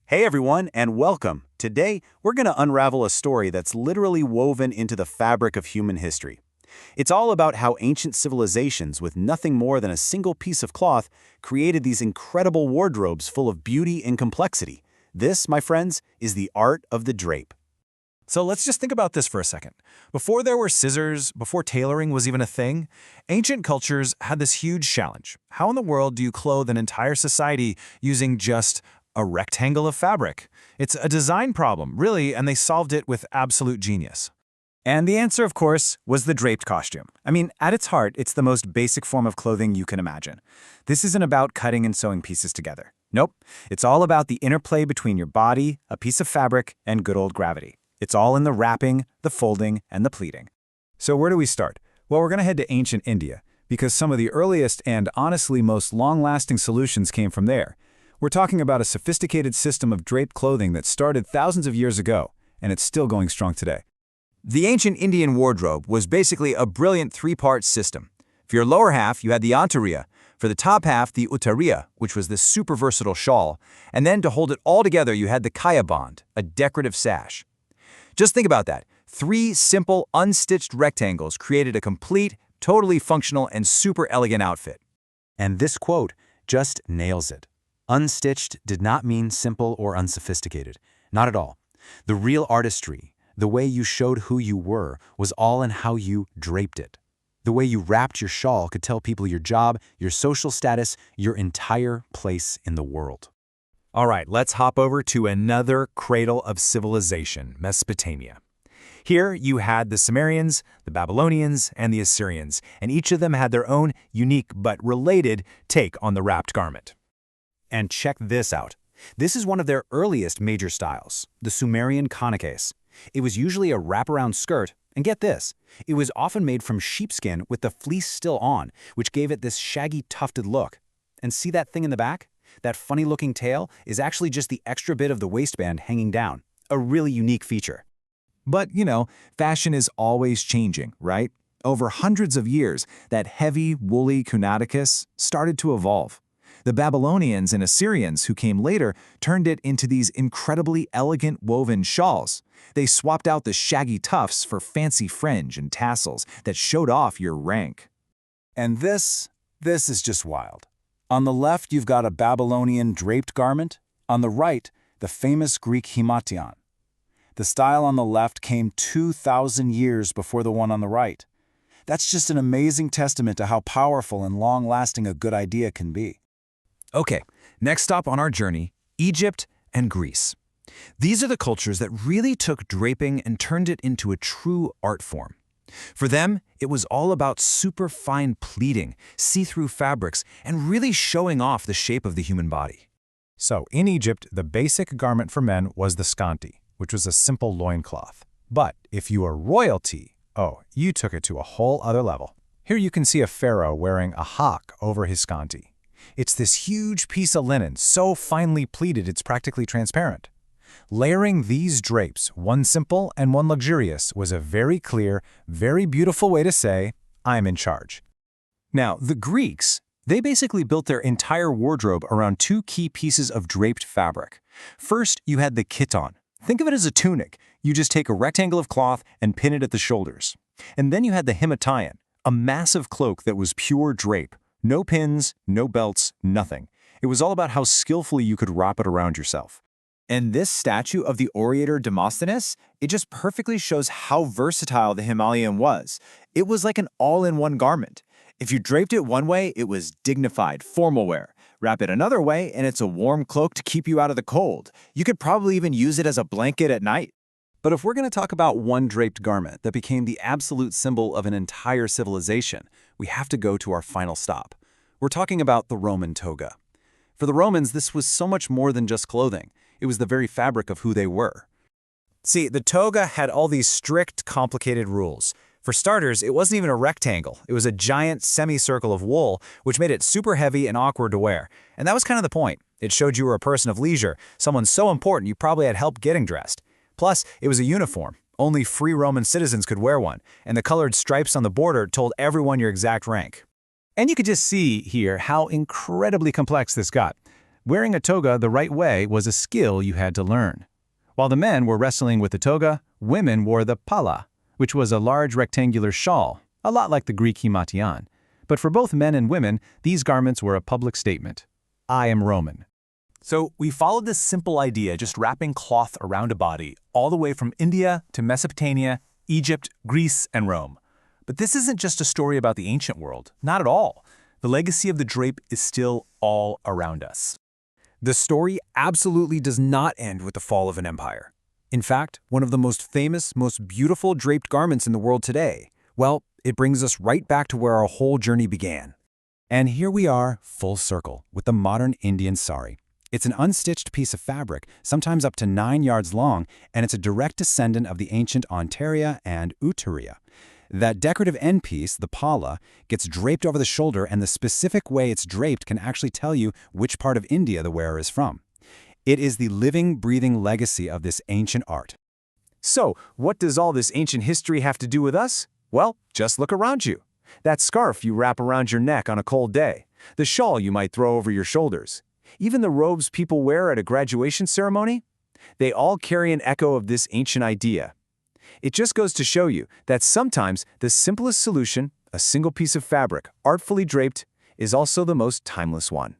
Hey everyone, and welcome. Today, we're going to unravel a story that's literally woven into the fabric of human history. It's all about how ancient civilizations with nothing more than a single piece of cloth created these incredible wardrobes full of beauty and complexity. This, my friends, is the art of the drape. So let's just think about this for a second. Before there were scissors, before tailoring was even a thing, ancient cultures had this huge challenge. How in the world do you clothe an entire society using just a rectangle of fabric? It's a design problem, really, and they solved it with absolute genius. And the answer, of course, was the draped costume. I mean, at its heart, it's the most basic form of clothing you can imagine. This isn't about cutting and sewing pieces together. Nope. It's all about the interplay between your body, a piece of fabric, and good old gravity. It's all in the wrapping, the folding, and the pleating. So where do we start? Well, we're going to head to ancient India, because some of the earliest and honestly most long-lasting solutions came from there. We're talking about a sophisticated system of draped clothing that started thousands of years ago, and it's still going strong today. The ancient Indian wardrobe was basically a brilliant three-part system. For your lower half, you had the antariya, for the top half, the uttariya, which was the super versatile shawl, and then to hold it all together, you had the kaya band, a decorative sash. Just think about that. Three simple, unstitched rectangles created a complete, totally functional, and super elegant outfit. And this quote just nails it. Unstitched did not mean simple or unsophisticated. Not at all. The real artistry, the way you showed who you were, was all in how you draped it. The way you wrapped your shawl could tell people your job, your social status, your entire place in the world. All right, let's hop over to another cradle of civilization, Mesopotamia. Here you had the Sumerians, the Babylonians, and the Assyrians, and each of them had their own unique but related take on the wrapped garment. And check this out. This is one of their earliest major styles, the Sumerian konakes. It was usually a wraparound skirt, and get this, it was often made from sheepskin with the fleece still on, which gave it this shaggy, tufted look. And see that thing in the back? That funny-looking tail is actually just the extra bit of the waistband hanging down, a really unique feature. But, fashion is always changing, right? Over hundreds of years, that heavy, woolly kunaticus started to evolve. The Babylonians and Assyrians who came later turned it into these incredibly elegant woven shawls. They swapped out the shaggy tufts for fancy fringe and tassels that showed off your rank. And this is just wild. On the left, you've got a Babylonian draped garment. On the right, the famous Greek himation. The style on the left came 2,000 years before the one on the right. That's just an amazing testament to how powerful and long-lasting a good idea can be. Okay, next stop on our journey, Egypt and Greece. These are the cultures that really took draping and turned it into a true art form. For them, it was all about super fine pleating, see-through fabrics, and really showing off the shape of the human body. So, in Egypt, the basic garment for men was the scanti, which was a simple loincloth. But if you were royalty, you took it to a whole other level. Here you can see a pharaoh wearing a hawk over his scanti. It's this huge piece of linen, so finely pleated it's practically transparent. Layering these drapes, one simple and one luxurious, was a very clear, very beautiful way to say, I'm in charge. Now, the Greeks, they basically built their entire wardrobe around two key pieces of draped fabric. First, you had the chiton. Think of it as a tunic. You just take a rectangle of cloth and pin it at the shoulders. And then you had the himation, a massive cloak that was pure drape. No pins, no belts, nothing. It was all about how skillfully you could wrap it around yourself. And this statue of the orator Demosthenes, it just perfectly shows how versatile the Himalayan was. It was like an all-in-one garment. If you draped it one way, it was dignified, formal wear. Wrap it another way, and it's a warm cloak to keep you out of the cold. You could probably even use it as a blanket at night. But if we're going to talk about one draped garment that became the absolute symbol of an entire civilization, we have to go to our final stop. We're talking about the Roman toga. For the Romans, this was so much more than just clothing. It was the very fabric of who they were. See, the toga had all these strict, complicated rules. For starters, it wasn't even a rectangle. It was a giant semicircle of wool, which made it super heavy and awkward to wear. And that was kind of the point. It showed you were a person of leisure, someone so important you probably had help getting dressed. Plus, it was a uniform. Only free Roman citizens could wear one, and the colored stripes on the border told everyone your exact rank. And you could just see here how incredibly complex this got. Wearing a toga the right way was a skill you had to learn. While the men were wrestling with the toga, women wore the pala, which was a large rectangular shawl, a lot like the Greek himation. But for both men and women, these garments were a public statement. I am Roman. So we followed this simple idea, just wrapping cloth around a body, all the way from India to Mesopotamia, Egypt, Greece, and Rome. But this isn't just a story about the ancient world. Not at all. The legacy of the drape is still all around us. The story absolutely does not end with the fall of an empire. In fact, one of the most famous, most beautiful draped garments in the world today, well, it brings us right back to where our whole journey began. And here we are, full circle, with the modern Indian sari. It's an unstitched piece of fabric, sometimes up to 9 yards long, and it's a direct descendant of the ancient Antaria and Uttariya. That decorative end piece, the pala, gets draped over the shoulder, and the specific way it's draped can actually tell you which part of India the wearer is from. It is the living, breathing legacy of this ancient art. So, what does all this ancient history have to do with us? Well, just look around you. That scarf you wrap around your neck on a cold day, the shawl you might throw over your shoulders, even the robes people wear at a graduation ceremony, they all carry an echo of this ancient idea. It just goes to show you that sometimes the simplest solution, a single piece of fabric, artfully draped, is also the most timeless one.